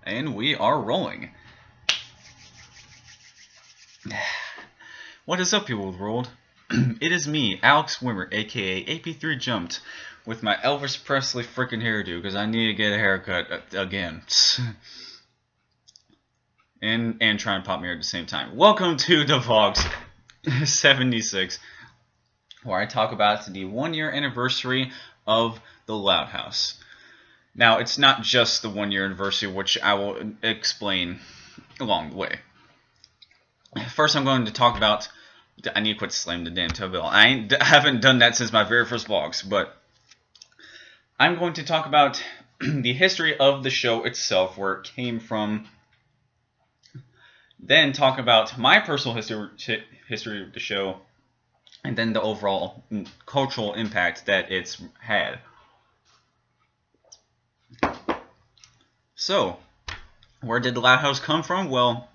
And we are rolling. What is up, people of the world? It is me, Alex Wimmer, aka AP3 Jumped, with my Elvis Presley freaking hairdo, because I need to get a haircut again. and try and pop me hair at the same time. Welcome to the VLogz 76, where I talk about the 1-year anniversary of the Loud House. Now, it's not just the 1-year anniversary, which I will explain along the way. First, I'm going to talk about... I need to quit slamming the damn toe bell. I haven't done that since my very first vlogs, but I'm going to talk about the history of the show itself, where it came from. Then talk about my personal history of the show, and then the overall cultural impact that it's had. So, where did the Loud House come from? Well,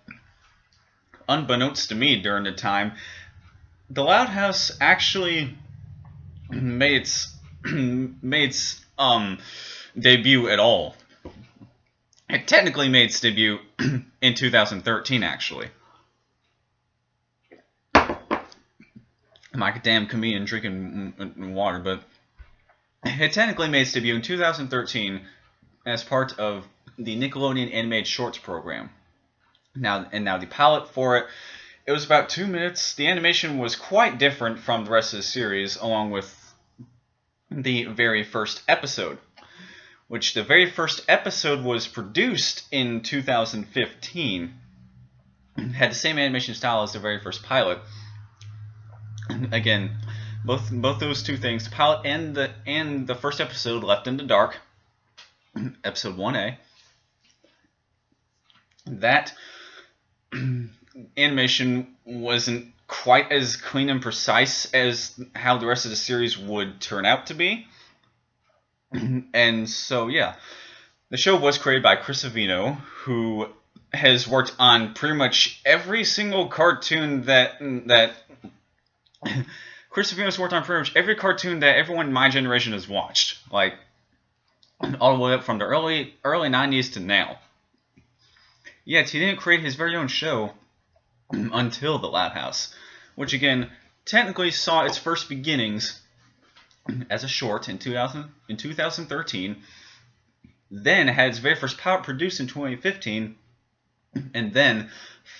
unbeknownst to me during the time, the Loud House actually made its debut at all. It technically made its debut in 2013, actually. I'm like a damn comedian drinking water, but it technically made its debut in 2013 as part of the Nickelodeon Animated Shorts program. Now the pilot for it was about 2 minutes. The animation was quite different from the rest of the series, along with the very first episode, which the very first episode was produced in 2015. Had the same animation style as the very first pilot. Again, both those two things, the pilot and the first episode, left in the dark. Episode 1A. That animation wasn't quite as clean and precise as how the rest of the series would turn out to be. And so, yeah. The show was created by Chris Savino, who has worked on pretty much every single cartoon that Chris Savino's worked on pretty much every cartoon that everyone in my generation has watched. Like, all the way up from the early 90s to now. Yet he didn't create his very own show until the Loud House, which again technically saw its first beginnings as a short in 2013, then had its very first pilot produced in 2015, and then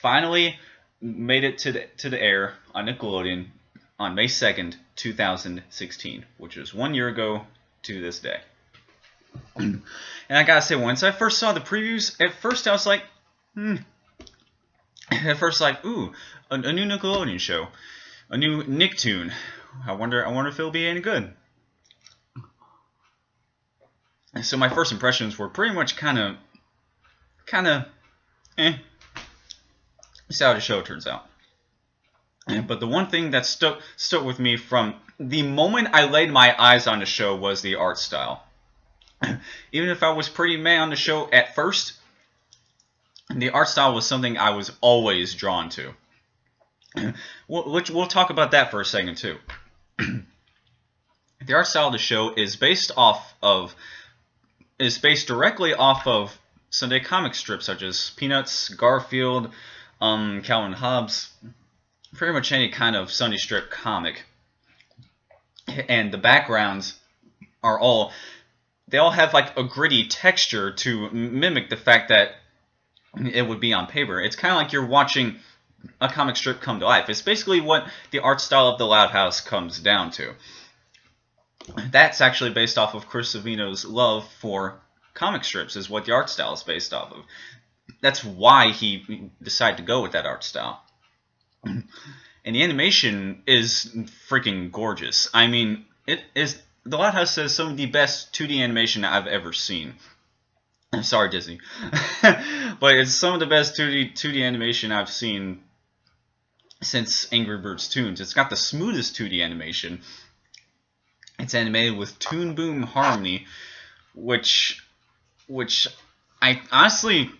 finally made it to the air on Nickelodeon on May 2nd, 2016, which was 1 year ago to this day. And I gotta say, once I first saw the previews, at first I was like, At first, like, ooh, a new Nickelodeon show, a new Nicktoon. I wonder if it'll be any good. So my first impressions were pretty much kind of, see how the show turns out. But the one thing that stuck with me from the moment I laid my eyes on the show was the art style. Even if I was pretty meh on the show at first, the art style was something I was always drawn to. We'll talk about that for a second too. The art style of the show is based directly off of Sunday comic strips such as Peanuts, Garfield, Calvin and Hobbes, pretty much any kind of Sunday strip comic. And the backgrounds are all have like a gritty texture to mimic the fact that it would be on paper. It's kind of like you're watching a comic strip come to life. It's basically what the art style of the Loud House comes down to. That's actually based off of Chris Savino's love for comic strips, is what the art style is based off of. That's why he decided to go with that art style. And the animation is freaking gorgeous. I mean, it is... The Loud House says some of the best 2D animation I've ever seen. I'm sorry, Disney. But it's some of the best 2D animation I've seen since Angry Birds Toons. It's got the smoothest 2D animation. It's animated with Toon Boom Harmony, which I honestly,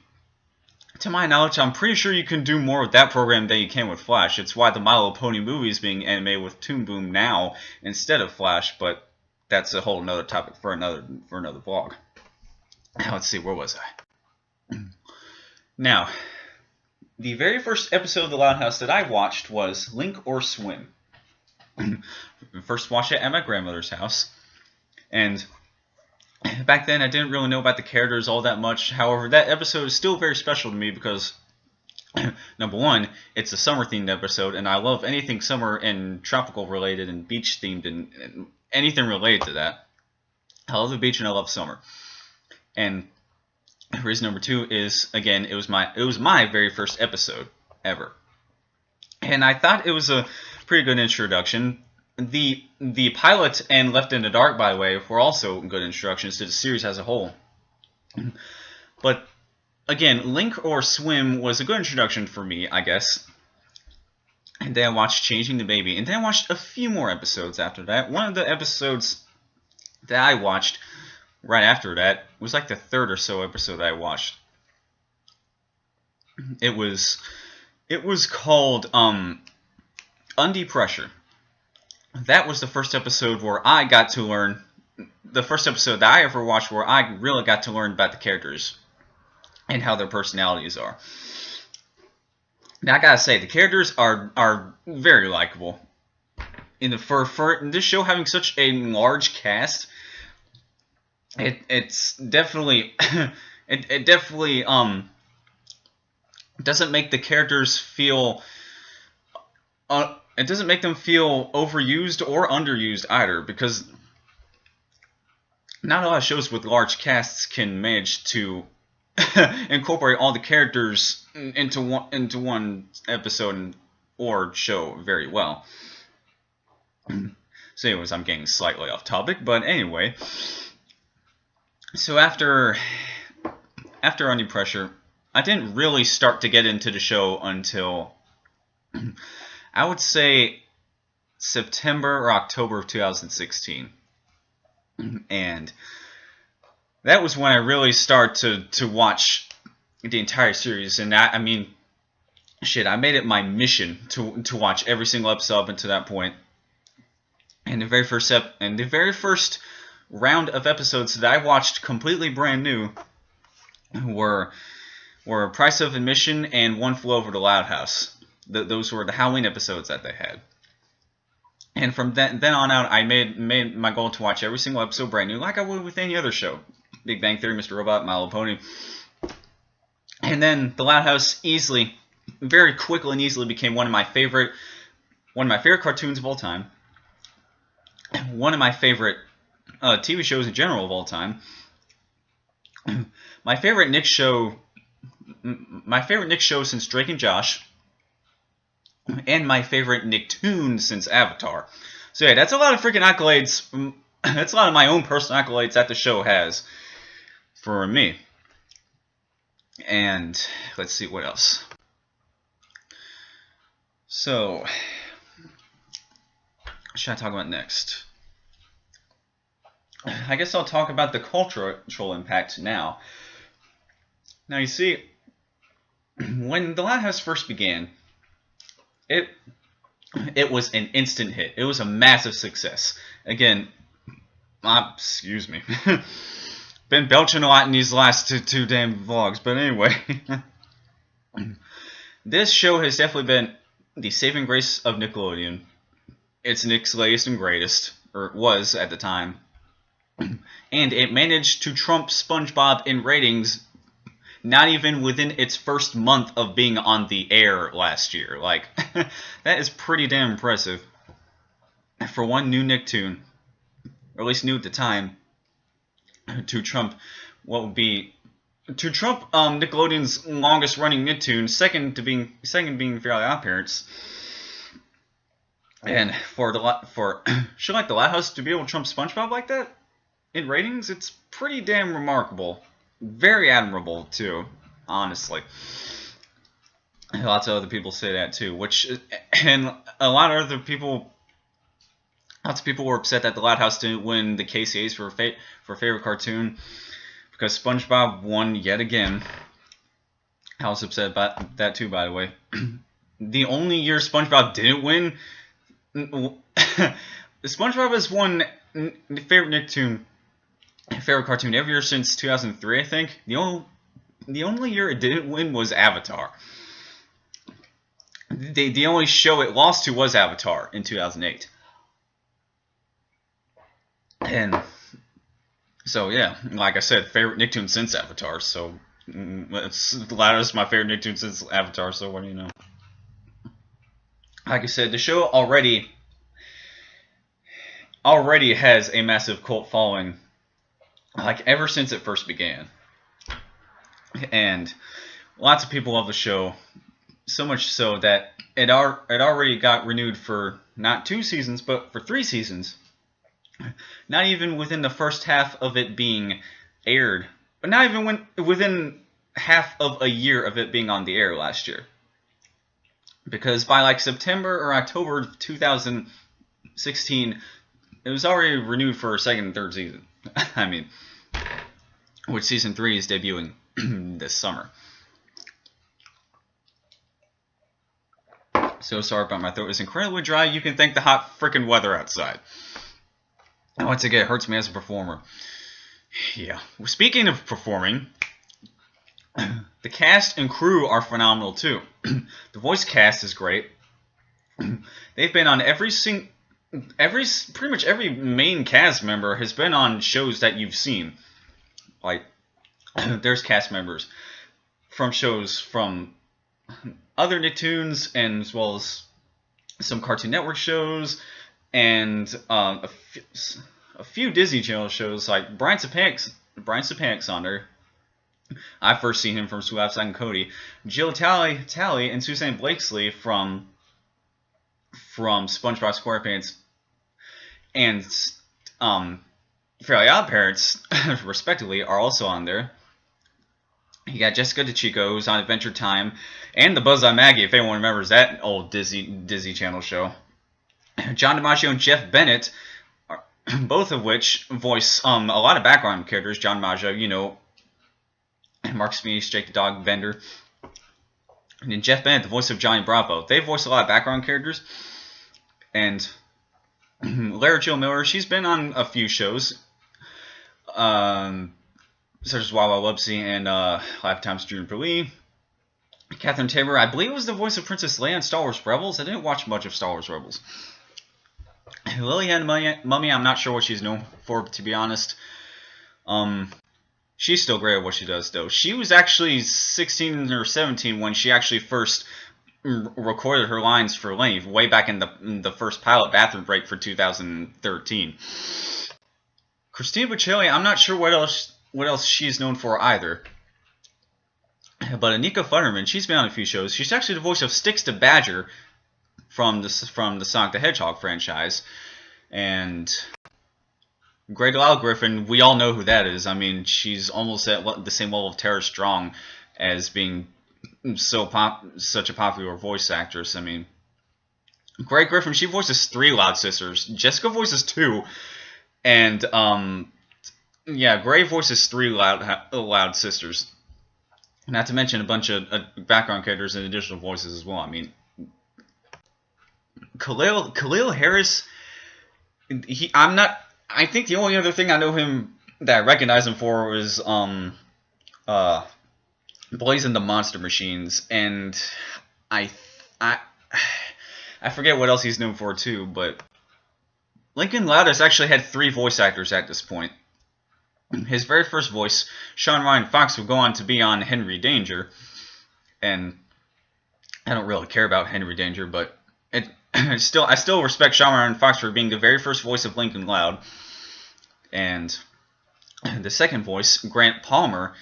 to my knowledge, I'm pretty sure you can do more with that program than you can with Flash. It's why the My Little Pony movie is being animated with Toon Boom now instead of Flash, but that's a whole nother topic for another vlog. Now let's see, where was I? Now, the very first episode of The Loud House that I watched was Link or Swim. First watched it at my grandmother's house, and back then I didn't really know about the characters all that much. However, that episode is still very special to me because, number one, it's a summer themed episode, and I love anything summer and tropical related and beach themed and anything related to that. I love the beach and I love summer. And reason number two is, again, it was my very first episode ever, and I thought it was a pretty good introduction. The pilot and Left in the Dark, by the way, were also good introductions to the series as a whole. But again, Link or Swim was a good introduction for me, I guess. And then I watched Changing the Baby, and then I watched a few more episodes after that. One of the episodes that I watched right after that was like the third or so episode that I watched. It was called Undie Pressure. That was the first episode where I got to learn, the first episode that I ever watched where I really got to learn about the characters and how their personalities are. Now I gotta say, the characters are very likable. For this show having such a large cast, it's definitely it definitely doesn't make the characters feel it doesn't make them feel overused or underused either, because not a lot of shows with large casts can manage to incorporate all the characters into one episode or show very well. So anyways, I'm getting slightly off topic, but anyway. So after Undie Pressure, I didn't really start to get into the show until I would say September or October of 2016. And that was when I really started to watch the entire series. And I mean, shit, I made it my mission to watch every single episode up until that point. And the very first round of episodes that I watched completely brand new were Price of Admission and One Flew Over the Loud House. Those were the Halloween episodes that they had. And from then on out, I made my goal to watch every single episode brand new, like I would with any other show. Big Bang Theory, Mr. Robot, My Little Pony. And then The Loud House very quickly and easily became one of my favorite cartoons of all time. One of my favorite TV shows in general of all time. My favorite Nick show since Drake and Josh. And my favorite Nicktoons since Avatar. So yeah, that's a lot of freaking accolades. That's a lot of my own personal accolades that the show has for me. And let's see what else. So, what should I talk about next? I guess I'll talk about the cultural impact now. Now you see, when The Loud House first began, it was an instant hit. It was a massive success. Again, excuse me. Been belching a lot in these last two damn vlogs, but anyway. This show has definitely been the saving grace of Nickelodeon. It's Nick's latest and greatest, or was at the time. And it managed to trump SpongeBob in ratings not even within its first month of being on the air last year. Like, that is pretty damn impressive. For one new Nicktoon, or at least new at the time, to trump Nickelodeon's longest running Nicktoon, second being Fairly OddParents. And for show like The Loud House to be able to trump SpongeBob like that in ratings, it's pretty damn remarkable. Very admirable too, honestly. Lots of other people say that too, and a lot of other people, lots of people were upset that The Loud House didn't win the KCAs for favorite cartoon because SpongeBob won yet again. I was upset about that too, by the way. The only year SpongeBob didn't win, SpongeBob has won favorite Nicktoon, favorite cartoon every year since 2003, I think. The the only year it didn't win was Avatar. The only show it lost to was Avatar in 2008. And so, yeah, like I said, favorite Nicktoon since Avatar. So, Ladder's my favorite Nicktoon since Avatar, so what do you know? Like I said, the show already has a massive cult following, like, ever since it first began. And lots of people love the show, so much so that it already got renewed for not 2 seasons, but for 3 seasons. Not even within the first half of it being aired, but not even within half of a year of it being on the air last year. Because by like September or October of 2016, it was already renewed for a 2nd and 3rd season. I mean, which season 3 is debuting this summer. So sorry about my throat. It's incredibly dry. You can thank the hot freaking weather outside. Once again, it hurts me as a performer. Yeah. Speaking of performing, the cast and crew are phenomenal too. The voice cast is great. They've been on pretty much every main cast member has been on shows that you've seen. Like, there's cast members from shows from other Nicktoons, and as well as some Cartoon Network shows, and a few Disney Channel shows, like Brian Sapanic's on there. I first seen him from Sue Outside and Cody. Jill Talley and Suzanne Blakesley from SpongeBob SquarePants and Fairly OddParents, respectively, are also on there. You got Jessica DeChico, who's on Adventure Time, and the Buzz-Eye Maggie, if anyone remembers that old Disney Channel show. John DiMaggio and Jeff Bennett, both of which voice a lot of background characters. John DiMaggio, you know, Mark Smeese, Jake the Dog Bender. And then Jeff Bennett, the voice of Johnny Bravo. They voice a lot of background characters. And Lara Jo Miller, she's been on a few shows, such as Wawa Wubsy and Lifetime's Juniper Lee. Catherine Tabor, I believe, was the voice of Princess Leia in Star Wars Rebels. I didn't watch much of Star Wars Rebels. Lillian Mummy, I'm not sure what she's known for, to be honest. She's still great at what she does, though. She was actually 16 or 17 when she actually first recorded her lines for Lenny, way back in the first pilot bathroom break for 2013. Christina Bocelli, I'm not sure what else she's known for either. But Anika Futterman, she's been on a few shows. She's actually the voice of Sticks to Badger from the Sonic the Hedgehog franchise. And Greg Griffin, we all know who that is. I mean, she's almost at the same level of Tara Strong as being such a popular voice actress. I mean, Greg Griffin, she voices 3 Loud Sisters. Jessica voices 2. And, yeah, Gray voices 3 Loud Sisters. Not to mention a bunch of background characters and additional voices as well. I mean, Khalil Harris, I think the only other thing I know him that I recognize him for was Blazing the Monster Machines, and I forget what else he's known for too. But Lincoln Loud has actually had 3 voice actors at this point. His very first voice, Sean Ryan Fox, would go on to be on Henry Danger, and I don't really care about Henry Danger, but I still respect Sean Ryan Fox for being the very first voice of Lincoln Loud. And the second voice, Grant Palmer,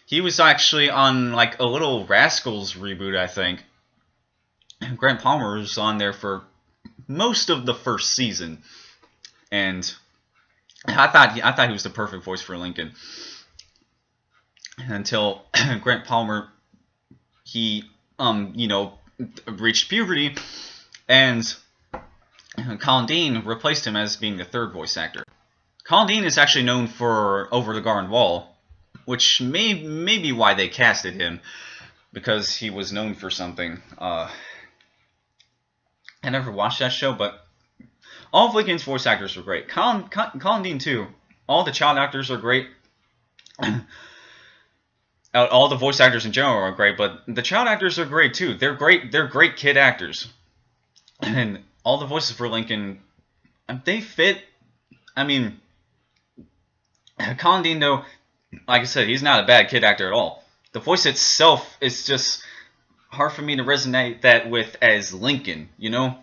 he was actually on like a Little Rascals reboot, I think. Grant Palmer was on there for most of the first season, and I thought he was the perfect voice for Lincoln until Grant Palmer, he reached puberty, and Colin Dean replaced him as being the 3rd voice actor. Colin Dean is actually known for Over the Garden Wall, which may be why they casted him, because he was known for something. I never watched that show, but all of Lincoln's voice actors were great. Colin Dean, too. All the child actors are great. all the voice actors in general are great, but the child actors are great too. They're great. They're great kid actors, and all the voices for Lincoln, they fit. I mean, Colin Dean, though, like I said, he's not a bad kid actor at all. The voice itself is just hard for me to resonate that with as Lincoln. You know,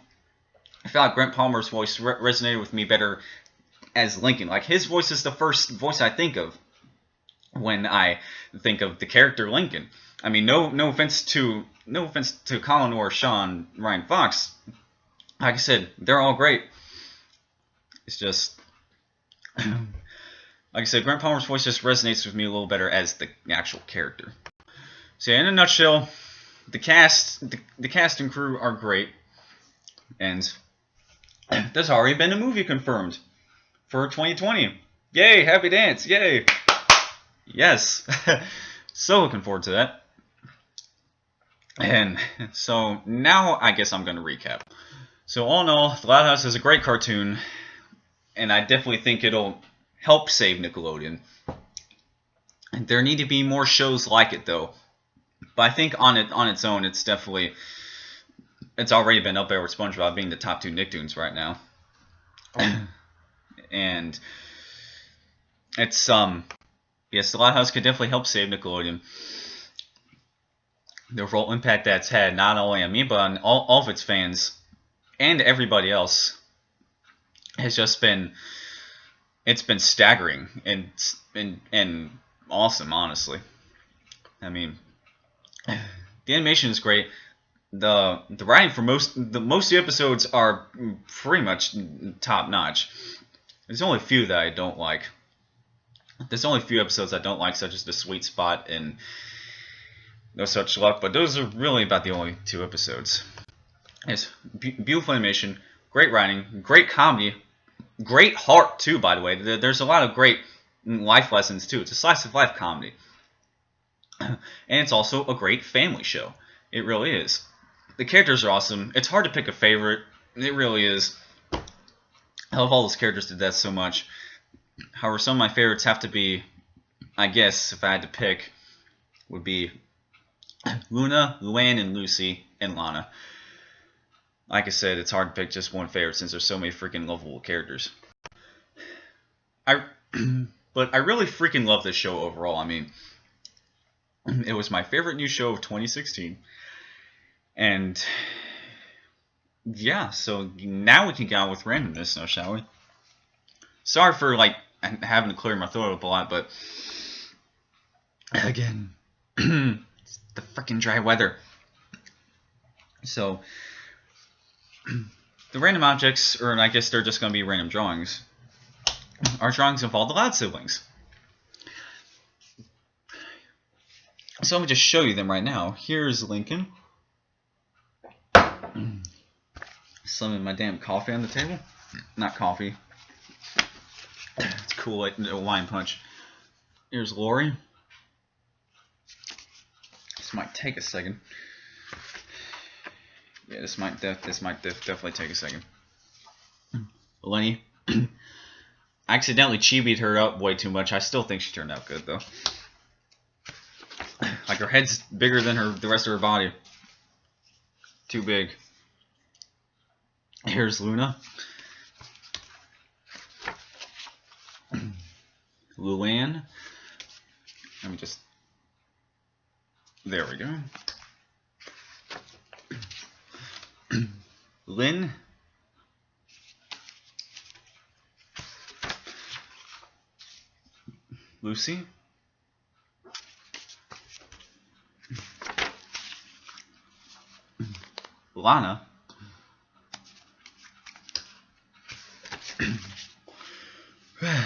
I feel like Grant Palmer's voice resonated with me better as Lincoln. Like, his voice is the first voice I think of when I think of the character Lincoln. I mean, no offense to Colin or Sean Ryan Fox. Like I said, they're all great. It's just, like I said, Grant Palmer's voice just resonates with me a little better as the actual character. So yeah, in a nutshell, the cast and crew are great, and there's already been a movie confirmed for 2020. Yay! Happy dance! Yay! Yes, so looking forward to that. And so now I guess I'm going to recap. So all in all, The Loud House is a great cartoon, and I definitely think it'll help save Nickelodeon. And there need to be more shows like it, though. But I think on its own, it's already been up there with SpongeBob being the top 2 Nicktoons right now. And it's yes, The Loud House could definitely help save Nickelodeon. The overall impact that's had, not only on me, but on all of its fans and everybody else, has just been, it's been staggering and awesome, honestly. I mean, the animation is great. The writing for most of the episodes are pretty much top notch. There's only a few that I don't like. There's only a few episodes I don't like, such as The Sweet Spot and No Such Luck, but those are really about the only 2 episodes. Yes, beautiful animation, great writing, great comedy, great heart too, by the way. There's a lot of great life lessons too. It's a slice of life comedy. And it's also a great family show. It really is. The characters are awesome. It's hard to pick a favorite. It really is. I love all those characters to death so much. However, some of my favorites have to be, I guess, if I had to pick, would be Luna, Luann, and Lucy, and Lana. Like I said, it's hard to pick just one favorite since there's so many freaking lovable characters. But I really freaking love this show overall. I mean, it was my favorite new show of 2016. And yeah, so now we can get on with randomness now, shall we? Sorry for having to clear my throat up a lot, but again, it's the freaking dry weather. So the random objects, or I guess they're just going to be random drawings, are drawings of all the Loud siblings. So let me just show you them right now. Here's Lincoln. Some my damn coffee on the table. Not coffee. It's cool, like a wine punch. Here's Lori. This might take a second. Yeah, this might definitely take a second. Lenny. I accidentally chibied her up way too much. I still think she turned out good though. Like, her head's bigger than the rest of her body. Too big. Here's Luna. Luann. Let me just... There we go. Lynn. Lucy. Lana.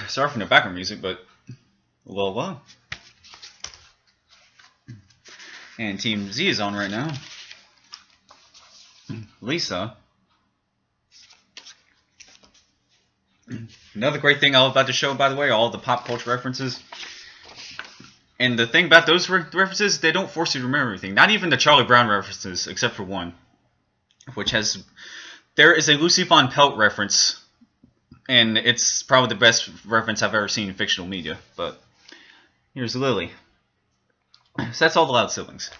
Sorry for no background music, but Lola. And Team Z is on right now. Lisa. Another great thing I love about the show, by the way, all the pop culture references. And the thing about those references, they don't force you to remember everything. Not even the Charlie Brown references, except for one. Which has... There is a Lucy Von Pelt reference. And it's probably the best reference I've ever seen in fictional media. But here's Lily. So that's all the Loud siblings.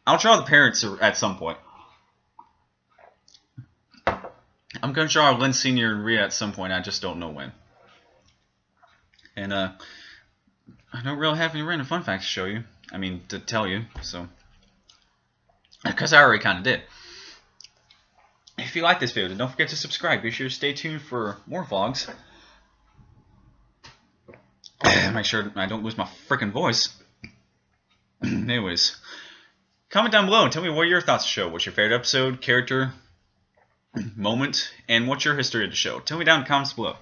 I'll draw the parents at some point. I'm going to draw Lynn Sr. and Rhea at some point. I just don't know when. And I don't really have any random fun facts to show you. I mean, to tell you. So, because I already kind of did. If you like this video, then don't forget to subscribe. Be sure to stay tuned for more vlogs. Make sure I don't lose my freaking voice. Anyways, comment down below and tell me what are your thoughts of the show. What's your favorite episode, character, moment, and what's your history of the show? Tell me down in the comments below.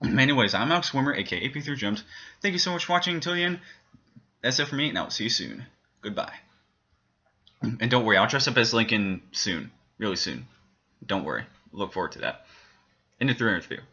Anyways, I'm Alex Swimmer, aka AP3Gems. Thank you so much for watching until the end. That's it for me, and I'll see you soon. Goodbye. And don't worry, I'll dress up as Lincoln soon. Really soon. Don't worry. Look forward to that. In the 300th video.